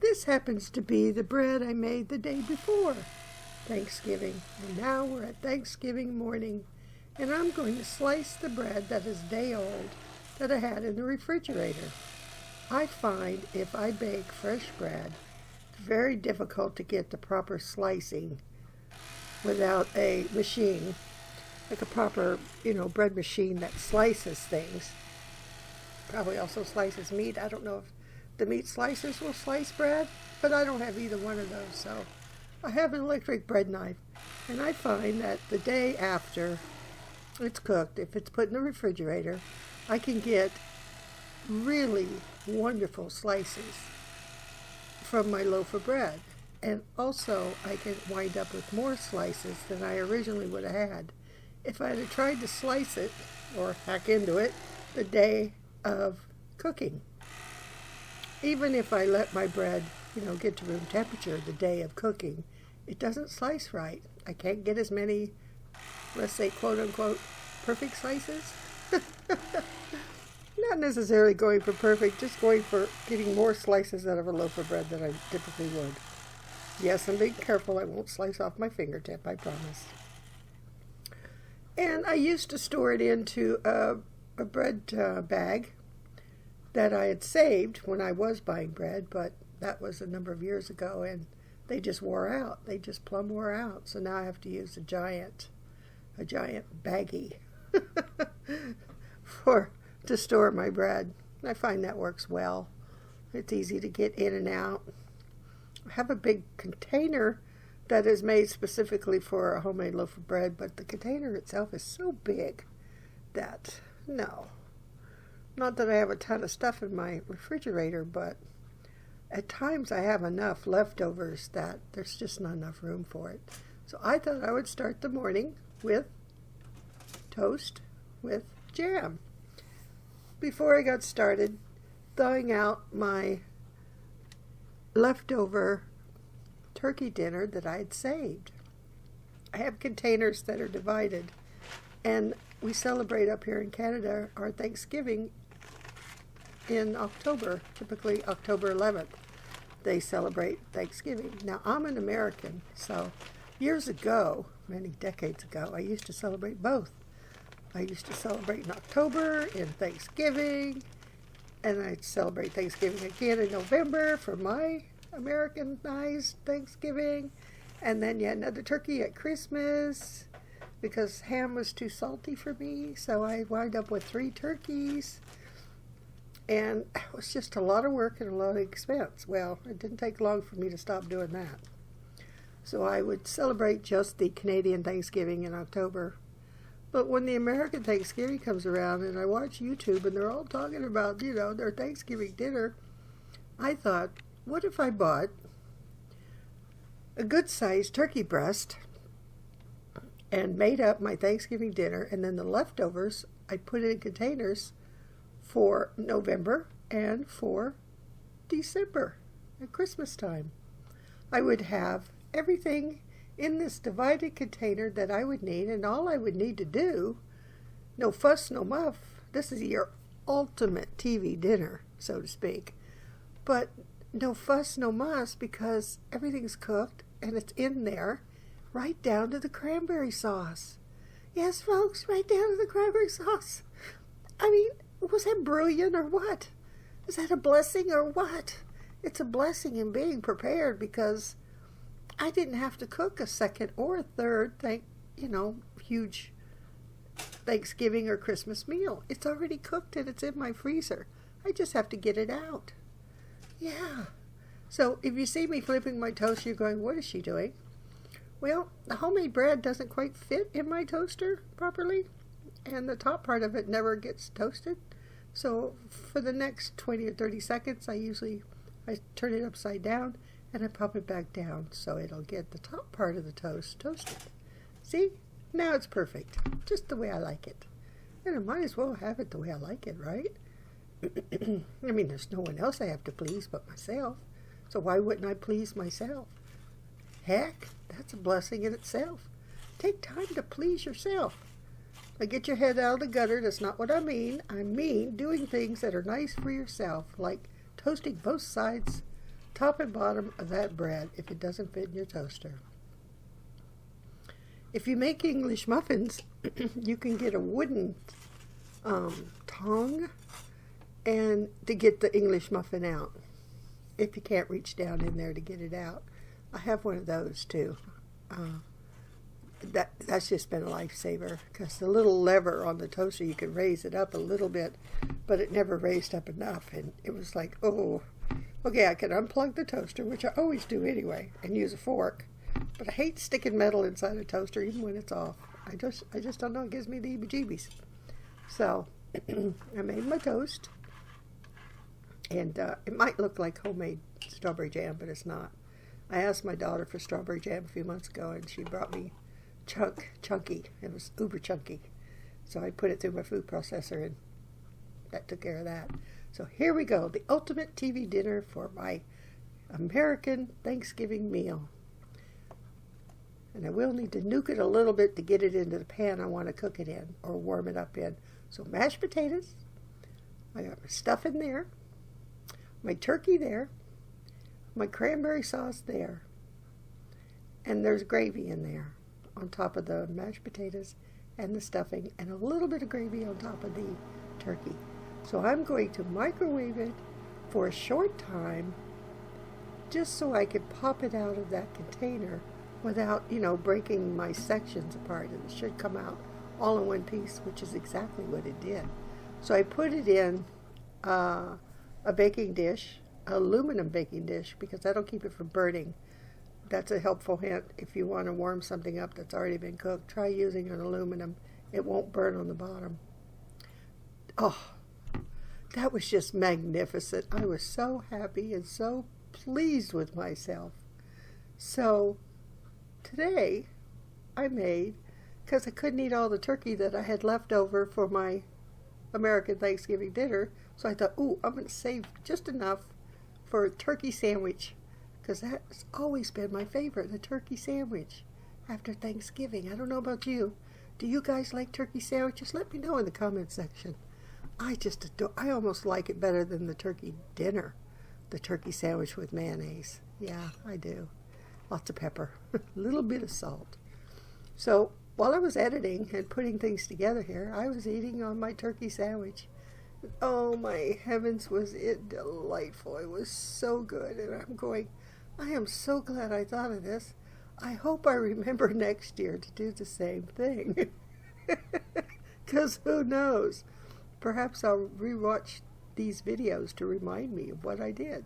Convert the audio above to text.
This happens to be the bread I made the day before Thanksgiving, and now we're at Thanksgiving morning, and I'm going to slice the bread that is day old that I had in the refrigerator. I find if I bake fresh bread, it's very difficult to get the proper slicing without a machine, like a proper, bread machine that slices things. Probably also slices meat. I don't know if the meat slicers will slice bread, but I don't have either one of those, so I have an electric bread knife, and I find that the day after it's cooked, if it's put in the refrigerator, I can get really wonderful slices from my loaf of bread, and also I can wind up with more slices than I originally would have had if I had tried to slice it or hack into it the day of cooking. Even if I let my bread, get to room temperature the day of cooking, it doesn't slice right. I can't get as many, let's say, quote-unquote, perfect slices. Not necessarily going for perfect, just going for getting more slices out of a loaf of bread than I typically would. Yes, I'm being careful. I won't slice off my fingertip, I promise. And I used to store it into a bread bag that I had saved when I was buying bread, but that was a number of years ago, and they just wore out. They just plumb wore out. So now I have to use a giant baggie to store my bread. I find that works well. It's easy to get in and out. I have a big container that is made specifically for a homemade loaf of bread, but the container itself is so big that, no. Not that I have a ton of stuff in my refrigerator, but at times I have enough leftovers that there's just not enough room for it. So I thought I would start the morning with toast with jam. Before I got started, thawing out my leftover turkey dinner that I had saved. I have containers that are divided, and we celebrate up here in Canada our Thanksgiving in October, typically October 11th. They celebrate Thanksgiving. Now, I'm an American, so years ago, many decades ago, I used to celebrate both. I used to celebrate in October, in Thanksgiving, and I'd celebrate Thanksgiving again in November for my Americanized Thanksgiving, and then you had another turkey at Christmas because ham was too salty for me, so I wound up with 3 turkeys. And it was just a lot of work and a lot of expense. Well, it didn't take long for me to stop doing that. So I would celebrate just the Canadian Thanksgiving in October. But when the American Thanksgiving comes around and I watch YouTube and they're all talking about, their Thanksgiving dinner, I thought, what if I bought a good-sized turkey breast and made up my Thanksgiving dinner, and then the leftovers I put in containers for November and for December at Christmas time. I would have everything in this divided container that I would need, and all I would need to do, no fuss, no muff. This is your ultimate TV dinner, so to speak. But no fuss, no muss, because everything's cooked and it's in there, right down to the cranberry sauce. Yes, folks, right down to the cranberry sauce. I mean, was that brilliant or what? Is that a blessing or what? It's a blessing in being prepared because I didn't have to cook a second or a third, huge Thanksgiving or Christmas meal. It's already cooked and it's in my freezer. I just have to get it out. Yeah. So if you see me flipping my toast, you're going, what is she doing? Well, the homemade bread doesn't quite fit in my toaster properly, and the top part of it never gets toasted. So for the next 20 or 30 seconds, I turn it upside down and I pop it back down so it'll get the top part of the toast toasted. See? Now it's perfect. Just the way I like it. And I might as well have it the way I like it, right? I mean, there's no one else I have to please but myself. So why wouldn't I please myself? Heck, that's a blessing in itself. Take time to please yourself. Now get your head out of the gutter. That's not what I mean. I mean doing things that are nice for yourself, like toasting both sides top and bottom of that bread if it doesn't fit in your toaster. If you make English muffins, you can get a wooden tongue and to get the English muffin out. If you can't reach down in there to get it out, I have one of those too. That's just been a lifesaver, because the little lever on the toaster, you can raise it up a little bit, but it never raised up enough, and it was like, oh, okay, I can unplug the toaster, which I always do anyway, and use a fork, but I hate sticking metal inside a toaster even when it's off. I just don't know, it gives me the heebie-jeebies. So I made my toast, and it might look like homemade strawberry jam, but it's not. I asked my daughter for strawberry jam a few months ago, and she brought me chunky. It was uber chunky. So I put it through my food processor, and that took care of that. So here we go, the ultimate TV dinner for my American Thanksgiving meal. And I will need to nuke it a little bit to get it into the pan I want to cook it in, or warm it up in. So mashed potatoes, I got my stuff in there, my turkey there, my cranberry sauce there, and there's gravy in there on top of the mashed potatoes and the stuffing, and a little bit of gravy on top of the turkey. So I'm going to microwave it for a short time, just so I can pop it out of that container without, breaking my sections apart. And it should come out all in one piece, which is exactly what it did. So I put it in a baking dish, aluminum baking dish, because that'll keep it from burning. That's a helpful hint. If you want to warm something up that's already been cooked, try using an aluminum. It won't burn on the bottom. Oh, that was just magnificent. I was so happy and so pleased with myself. So today I made, because I couldn't eat all the turkey that I had left over for my American Thanksgiving dinner, so I thought, ooh, I'm going to save just enough for a turkey sandwich, because that's always been my favorite, the turkey sandwich after Thanksgiving. I don't know about you. Do you guys like turkey sandwiches? Let me know in the comment section. I just adore, I almost like it better than the turkey dinner, the turkey sandwich with mayonnaise. Yeah, I do. Lots of pepper, a little bit of salt. So while I was editing and putting things together here, I was eating on my turkey sandwich. Oh my heavens, was it delightful. It was so good, and I'm going, I am so glad I thought of this. I hope I remember next year to do the same thing. Because who knows? Perhaps I'll rewatch these videos to remind me of what I did.